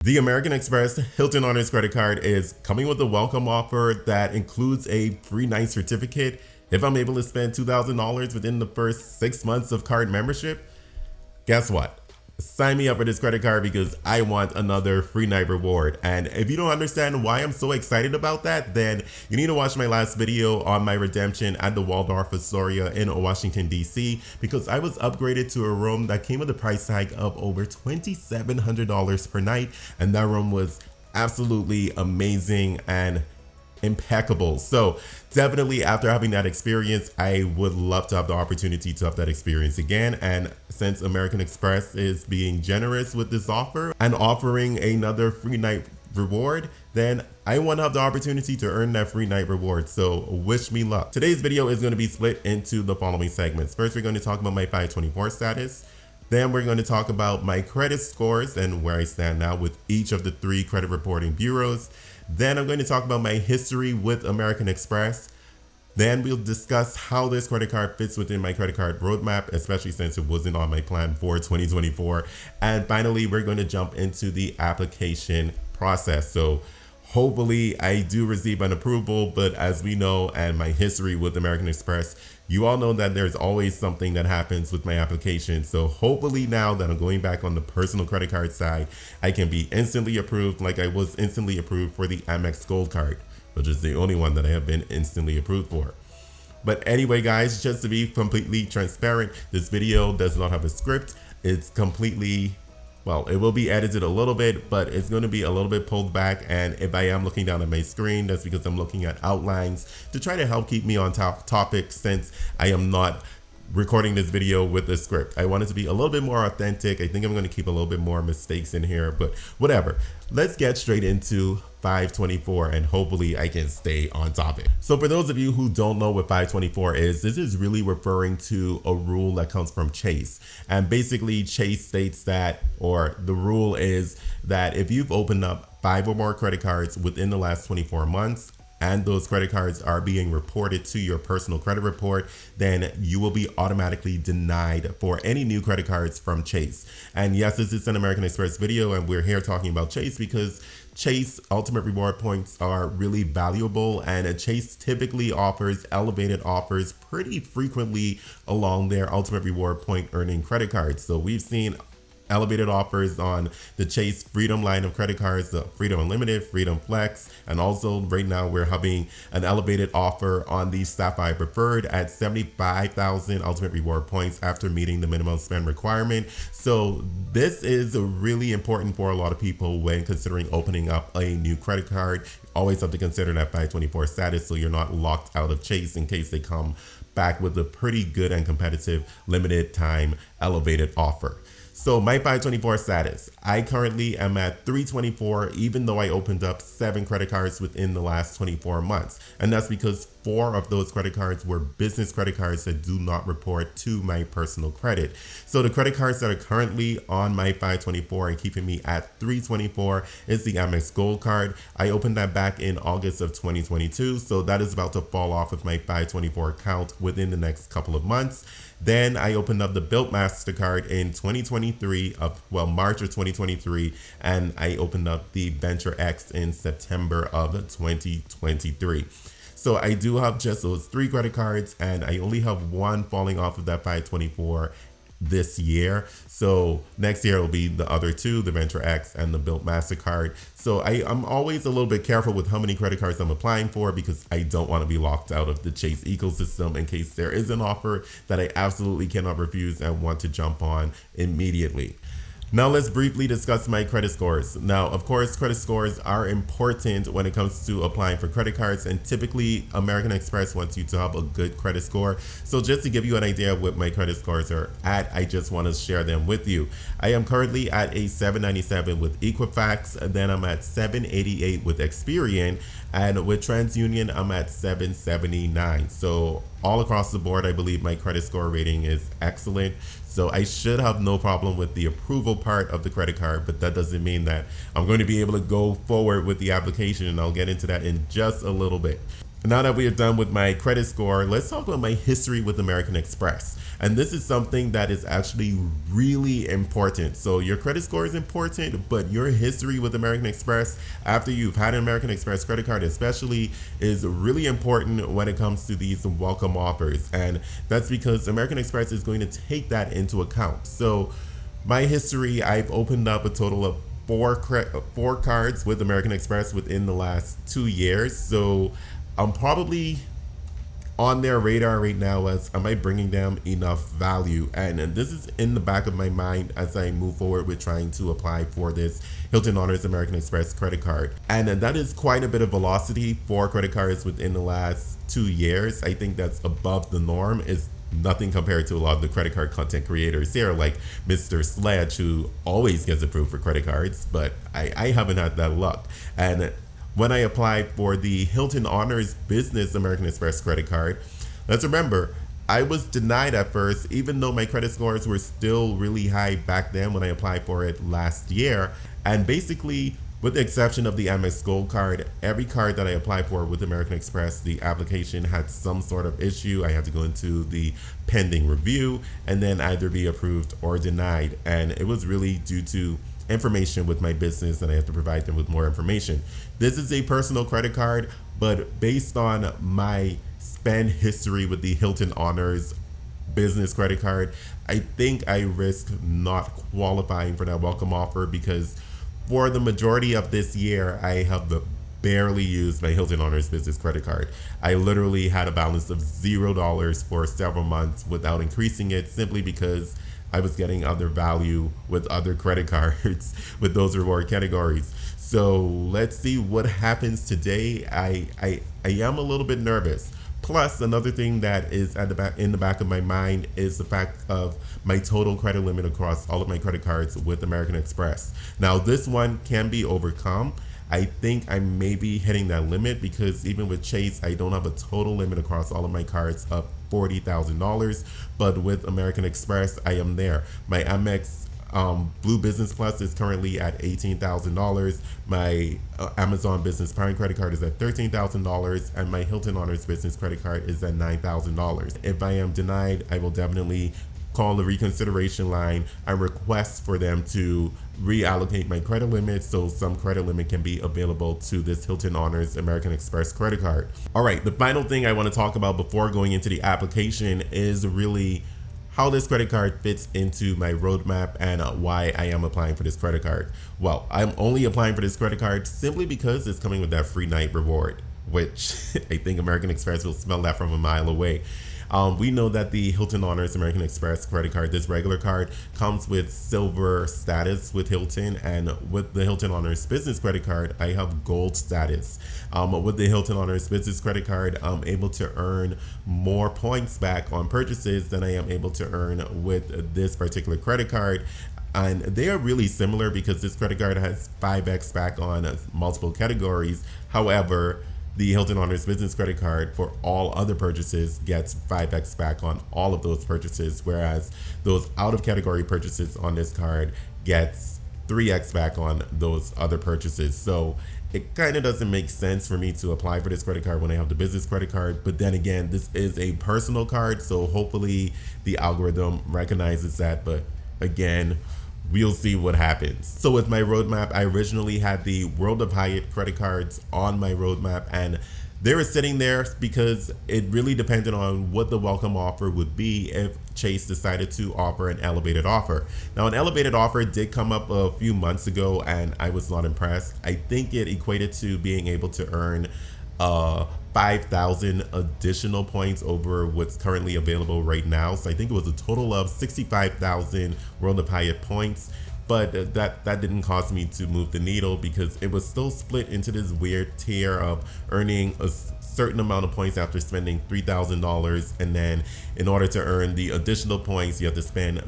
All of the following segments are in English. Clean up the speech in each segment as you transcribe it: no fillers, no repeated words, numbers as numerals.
The American Express Hilton Honors credit card is coming with a welcome offer that includes a free night certificate if I'm able to spend $2,000 within the first 6 months of card membership. Guess what? Sign me up for this credit card because I want another free night reward. And if you don't understand why I'm so excited about that, then you need to watch my last video on my redemption at the Waldorf Astoria in Washington, D.C. because I was upgraded to a room that came with a price tag of over $2,700 per night. And that room was absolutely amazing and impeccable. So definitely after having that experience, I would love to have the opportunity to have that experience again. And since American Express is being generous with this offer and offering another free night reward, then I want to have the opportunity to earn that free night reward. So wish me luck. Today's video is going to be split into the following segments. First, we're going to talk about my 524 status. Then we're going to talk about my credit scores and where I stand now with each of the 3 credit reporting bureaus. Then I'm going to talk about my history with American Express. Then we'll discuss how this credit card fits within my credit card roadmap, especially since it wasn't on my plan for 2024. And finally, we're going to jump into the application process. So hopefully I do receive an approval, but as we know, and my history with American Express, you all know that there's always something that happens with my application. So hopefully now that I'm going back on the personal credit card side, I can be instantly approved like I was instantly approved for the Amex Gold card, which is the only one that I have been instantly approved for. But anyway, guys, just to be completely transparent, this video does not have a script. It's completely, well, it will be edited a little bit, but it's going to be a little bit pulled back. And if I am looking down at my screen, that's because I'm looking at outlines to try to help keep me on topic since I am not recording this video with a script. I want it to be a little bit more authentic. I think I'm going to keep a little bit more mistakes in here, but whatever. Let's get straight into 524 and hopefully I can stay on topic. So for those of you who don't know what 524 is, this is really referring to a rule that comes from Chase. And basically Chase states that, or the rule is that if you've opened up 5 or more credit cards within the last 24 months, and those credit cards are being reported to your personal credit report, then you will be automatically denied for any new credit cards from Chase. And yes, this is an American Express video, and we're here talking about Chase because Chase Ultimate Reward points are really valuable, and Chase typically offers elevated offers pretty frequently along their Ultimate Reward point earning credit cards. So we've seen elevated offers on the Chase Freedom line of credit cards, the Freedom Unlimited, Freedom Flex, and also right now we're having an elevated offer on the Sapphire Preferred at 75,000 Ultimate Reward points after meeting the minimum spend requirement. So this is really important for a lot of people when considering opening up a new credit card. Always have to consider that 524 status so you're not locked out of Chase in case they come back with a pretty good and competitive limited time elevated offer. So my 524 status, I currently am at 324 even though I opened up 7 credit cards within the last 24 months. And that's because 4 of those credit cards were business credit cards that do not report to my personal credit. So the credit cards that are currently on my 524 and keeping me at 324 is the Amex Gold card. I opened that back in August of 2022. So that is about to fall off of my 524 account within the next couple of months. Then I opened up the Bilt MasterCard in 2023 March of 2023, and I opened up the Venture X in September of 2023. So I do have just those 3 credit cards, and I only have 1 falling off of that 524 this year. So next year will be the other 2, the Venture X and the Bilt MasterCard. So I'm always a little bit careful with how many credit cards I'm applying for because I don't want to be locked out of the Chase ecosystem in case there is an offer that I absolutely cannot refuse and want to jump on immediately. Now let's briefly discuss my credit scores. Now, of course, credit scores are important when it comes to applying for credit cards, and typically American Express wants you to have a good credit score. So just to give you an idea of what my credit scores are at, I just want to share them with you. I am currently at a 797 with Equifax, then I'm at 788 with Experian, and with TransUnion, I'm at 779. So all across the board, I believe my credit score rating is excellent. So I should have no problem with the approval part of the credit card, but that doesn't mean that I'm going to be able to go forward with the application, and I'll get into that in just a little bit. Now that we are done with my credit score, let's talk about my history with American Express. And this is something that is actually really important. So your credit score is important, but your history with American Express after you've had an American Express credit card especially is really important when it comes to these welcome offers. And that's because American Express is going to take that into account. So my history, I've opened up a total of four cards with American Express within the last 2 years. So I'm probably on their radar right now as am I bringing them enough value? And this is in the back of my mind as I move forward with trying to apply for this Hilton Honors American Express credit card. And that is quite a bit of velocity for credit cards within the last 2 years. I think that's above the norm. It's nothing compared to a lot of the credit card content creators here, like Mr. Sledge, who always gets approved for credit cards, but I haven't had that luck. And when I applied for the Hilton Honors Business American Express credit card, let's remember, I was denied at first, even though my credit scores were still really high back then when I applied for it last year. And basically, with the exception of the Amex Gold card, every card that I applied for with American Express, the application had some sort of issue. I had to go into the pending review and then either be approved or denied. And it was really due to information with my business and I have to provide them with more information. This is a personal credit card, but based on my spend history with the Hilton Honors business credit card, I think I risk not qualifying for that welcome offer because for the majority of this year, I have barely used my Hilton Honors business credit card. I literally had a balance of $0 for several months without increasing it simply because I was getting other value with other credit cards with those reward categories. So let's see what happens today. I am a little bit nervous. Plus, another thing that is in the back of my mind is the fact of my total credit limit across all of my credit cards with American Express. Now, this one can be overcome. I think I may be hitting that limit because even with Chase, I don't have a total limit across all of my cards of $40,000. But with American Express, I am there. My Amex Blue Business Plus is currently at $18,000. My Amazon Business Prime credit card is at $13,000, and my Hilton Honors Business credit card is at $9,000. If I am denied, I will definitely call the reconsideration line and request for them to reallocate my credit limit so some credit limit can be available to this Hilton Honors American Express credit card. All right, the final thing I want to talk about before going into the application is really how this credit card fits into my roadmap and why I am applying for this credit card. Well, I'm only applying for this credit card simply because it's coming with that free night reward, which I think American Express will smell that from a mile away. We know that the Hilton Honors American Express credit card, this regular card, comes with silver status with Hilton, and with the Hilton Honors Business credit card, I have gold status. With the Hilton Honors Business credit card, I'm able to earn more points back on purchases than I am able to earn with this particular credit card. And they are really similar because this credit card has 5x back on multiple categories. However, the Hilton Honors Business credit card for all other purchases gets 5x back on all of those purchases, whereas those out of category purchases on this card gets 3x back on those other purchases. So it kind of doesn't make sense for me to apply for this credit card when I have the business credit card. But then again, this is a personal card, so hopefully the algorithm recognizes that. But again, we'll see what happens. So with my roadmap, I originally had the World of Hyatt credit cards on my roadmap, and they were sitting there because it really depended on what the welcome offer would be if Chase decided to offer an elevated offer. Now, an elevated offer did come up a few months ago, and I was not impressed. I think it equated to being able to earn 5,000 additional points over what's currently available right now. So I think it was a total of 65,000 World of Hyatt points. But that didn't cause me to move the needle because it was still split into this weird tier of earning a certain amount of points after spending $3,000. And then in order to earn the additional points, you have to spend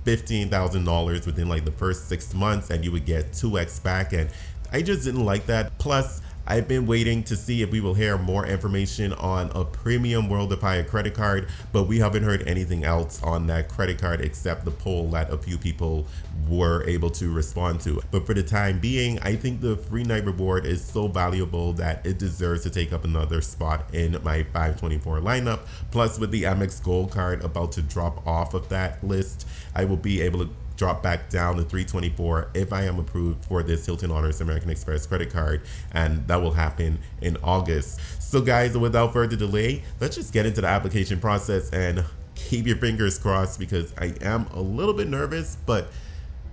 $15,000 within like the first 6 months and you would get 2x back. And I just didn't like that. Plus, I've been waiting to see if we will hear more information on a premium World of Hire credit card, but we haven't heard anything else on that credit card except the poll that a few people were able to respond to. But for the time being, I think the free night reward is so valuable that it deserves to take up another spot in my 524 lineup. Plus, with the Amex Gold card about to drop off of that list, I will be able to drop back down to 324 if I am approved for this Hilton Honors American Express credit card, and that will happen in August. So guys, without further delay, let's just get into the application process and keep your fingers crossed, because I am a little bit nervous, but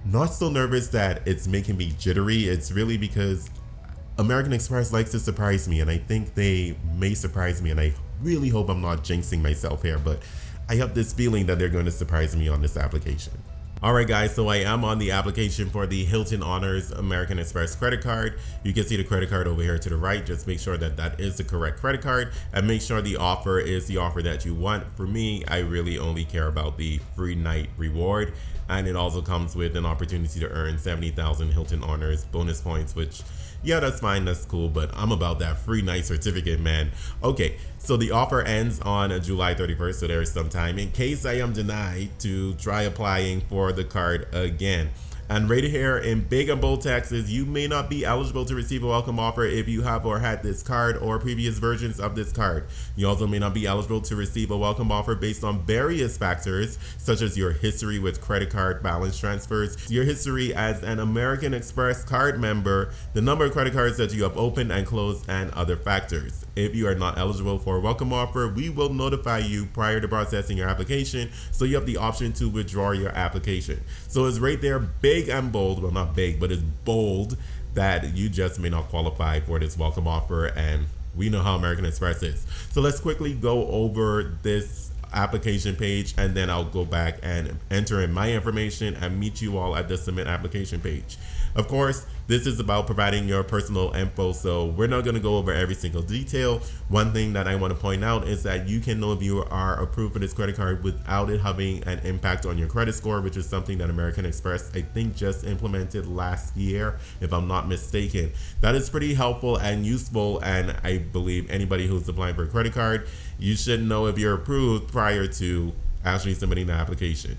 not so nervous that it's making me jittery. It's really because American Express likes to surprise me, and I think they may surprise me, and I really hope I'm not jinxing myself here, but I have this feeling that they're going to surprise me on this application. Alright guys, so I am on the application for the Hilton Honors American Express credit card. You can see the credit card over here to the right. Just make sure that that is the correct credit card, and make sure the offer is the offer that you want. For me, I really only care about the free night reward, and it also comes with an opportunity to earn 70,000 Hilton Honors bonus points, which, yeah, that's fine, that's cool, but I'm about that free night certificate, man. Okay, so the offer ends on July 31st, so there is some time in case I am denied to try applying for the card again. And right here in big and bold text is, you may not be eligible to receive a welcome offer if you have or had this card or previous versions of this card. You also may not be eligible to receive a welcome offer based on various factors, such as your history with credit card balance transfers, your history as an American Express card member, the number of credit cards that you have opened and closed, and other factors. If you are not eligible for a welcome offer, we will notify you prior to processing your application, so you have the option to withdraw your application. So it's right there, big and bold, well, not big, but it's bold, that you just may not qualify for this welcome offer, and we know how American Express is. So let's quickly go over this application page, and then I'll go back and enter in my information and meet you all at the submit application page. Of course, this is about providing your personal info, so we're not going to go over every single detail. One thing that I want to point out is that you can know if you are approved for this credit card without it having an impact on your credit score, which is something that American Express, I think, just implemented last year, if I'm not mistaken. That is pretty helpful and useful, and I believe anybody who's applying for a credit card, you should know if you're approved prior to actually submitting the application.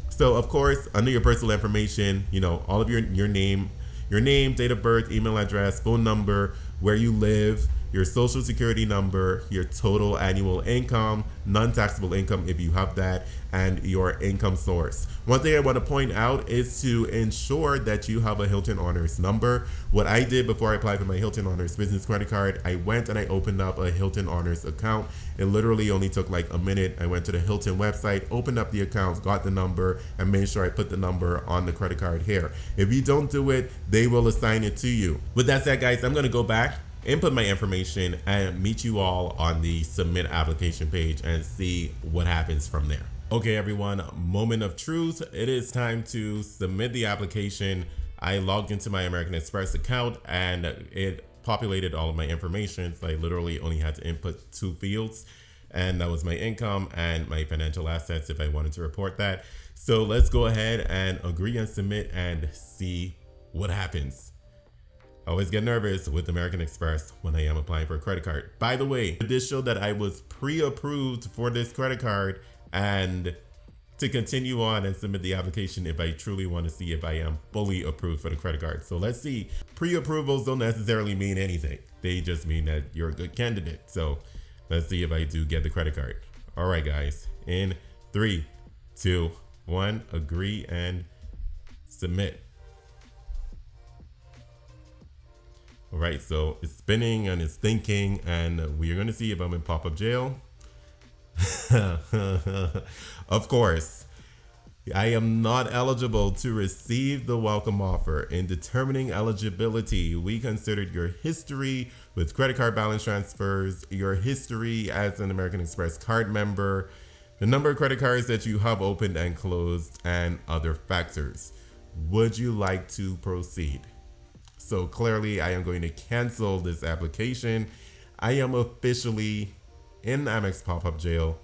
So of course, under your personal information, you know, all of your name, date of birth, email address, phone number, where you live, your social security number, your total annual income, non-taxable income if you have that, and your income source. One thing I want to point out is to ensure that you have a Hilton Honors number. What I did before I applied for my Hilton Honors business credit card, I went and I opened up a Hilton Honors account. It literally only took like a minute. I went to the Hilton website, opened up the account, got the number, and made sure I put the number on the credit card here. If you don't do it, they will assign it to you. With that said, guys, I'm going to go back, input my information, and meet you all on the submit application page and see what happens from there. Okay, everyone, moment of truth. It is time to submit the application. I logged into my American Express account and it populated all of my information. So I literally only had to input 2 fields, and that was my income and my financial assets if I wanted to report that. So let's go ahead and agree and submit and see what happens. I always get nervous with American Express when I am applying for a credit card. By the way, this showed that I was pre-approved for this credit card, and to continue on and submit the application if I truly want to see if I am fully approved for the credit card. So let's see. Pre-approvals don't necessarily mean anything. They just mean that you're a good candidate. So let's see if I do get the credit card. All right, guys. In 3, 2, 1, agree and submit. All right, so it's spinning and it's thinking, and we're going to see if I'm in pop-up jail. Of course, I am not eligible to receive the welcome offer. In determining eligibility, we considered your history with credit card balance transfers, your history as an American Express card member, the number of credit cards that you have opened and closed, and other factors. Would you like to proceed? So clearly I am going to cancel this application. I am officially in Amex pop-up jail,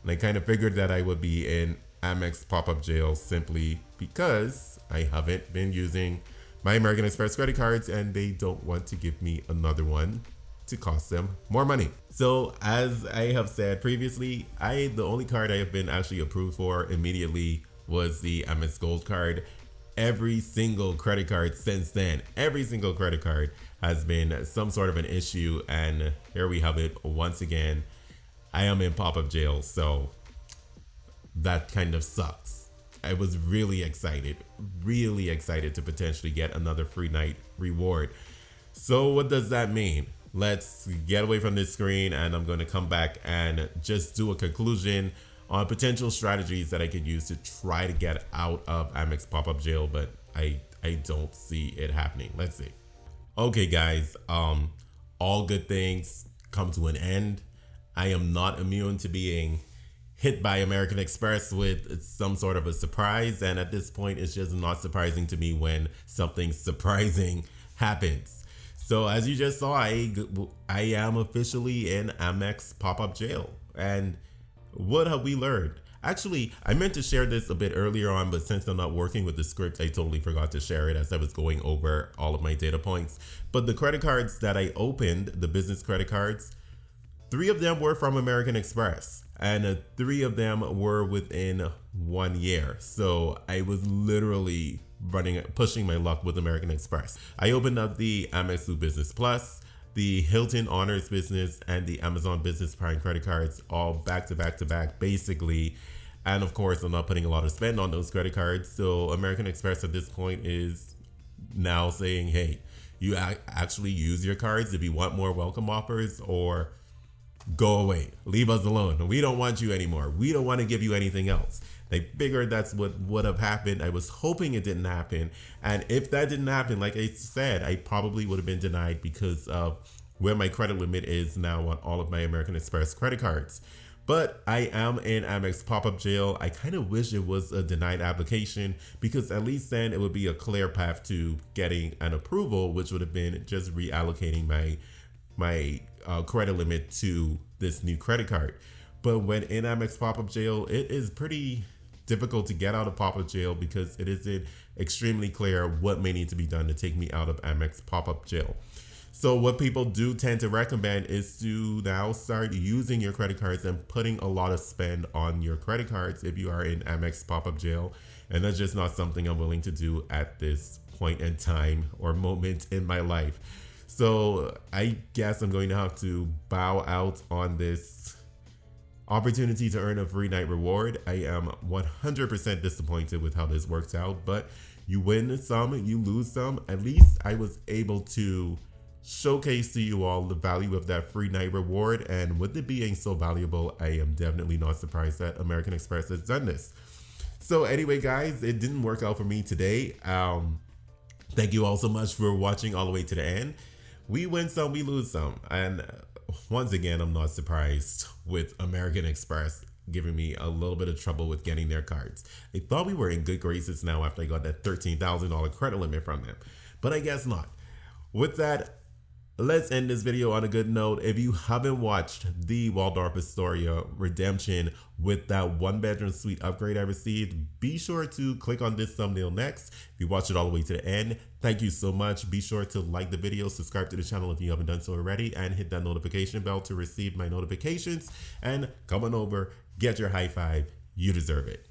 and I kind of figured that I would be in Amex pop-up jail simply because I haven't been using my American Express credit cards, and they don't want to give me another one to cost them more money. So as I have said previously, the only card I have been actually approved for immediately was the Amex Gold card. Every single credit card since then, every single credit card has been some sort of an issue, and here we have it once again. I am in pop-up jail, so that kind of sucks. I was really excited to potentially get another free night reward. So what does that mean? Let's get away from this screen, and I'm going to come back and just do a conclusion on potential strategies that I could use to try to get out of Amex pop-up jail, but I don't see it happening. Let's see. Okay guys, all good things come to an end. I am not immune to being hit by American Express with some sort of a surprise, and at this point it's just not surprising to me when something surprising happens. So as you just saw, I am officially in Amex pop-up jail. And what have we learned? Actually, I meant to share this a bit earlier on, but since I'm not working with the script, I totally forgot to share it as I was going over all of my data points. But the credit cards that I opened, the business credit cards, 3 of them were from American Express, and 3 of them were within 1 year. So I was literally pushing my luck with American Express. I opened up the Amex Business Plus, the Hilton Honors Business, and the Amazon Business Prime credit cards, all back to back to back, basically. And of course, I'm not putting a lot of spend on those credit cards. So American Express at this point is now saying, hey, you actually use your cards if you want more welcome offers, or go away, leave us alone. We don't want you anymore. We don't want to give you anything else. They figured that's what would have happened. I was hoping it didn't happen. And if that didn't happen, like I said, I probably would have been denied because of where my credit limit is now on all of my American Express credit cards. But I am in Amex pop-up jail. I kind of wish it was a denied application, because at least then it would be a clear path to getting an approval, which would have been just reallocating my credit limit to this new credit card. But when in Amex pop-up jail, it is pretty difficult to get out of pop-up jail because it isn't extremely clear what may need to be done to take me out of Amex pop-up jail. So what people do tend to recommend is to now start using your credit cards and putting a lot of spend on your credit cards if you are in Amex pop-up jail. And that's just not something I'm willing to do at this point in time or moment in my life. So I guess I'm going to have to bow out on this opportunity to earn a free night reward. I am 100% disappointed with how this works out, but you win some, you lose some. At least I was able to showcase to you all the value of that free night reward, and with it being so valuable, I am definitely not surprised that American Express has done this. So anyway, guys, it didn't work out for me today. Thank you all so much for watching all the way to the end. We win some, we lose some, and once again, I'm not surprised with American Express giving me a little bit of trouble with getting their cards. I thought we were in good graces now after I got that $13,000 credit limit from them, but I guess not. With that, let's end this video on a good note. If you haven't watched the Waldorf Astoria redemption with that 1-bedroom suite upgrade I received, be sure to click on this thumbnail next. If you watch it all the way to the end, thank you so much. Be sure to like the video, subscribe to the channel if you haven't done so already, and hit that notification bell to receive my notifications. And come on over, get your high five. You deserve it.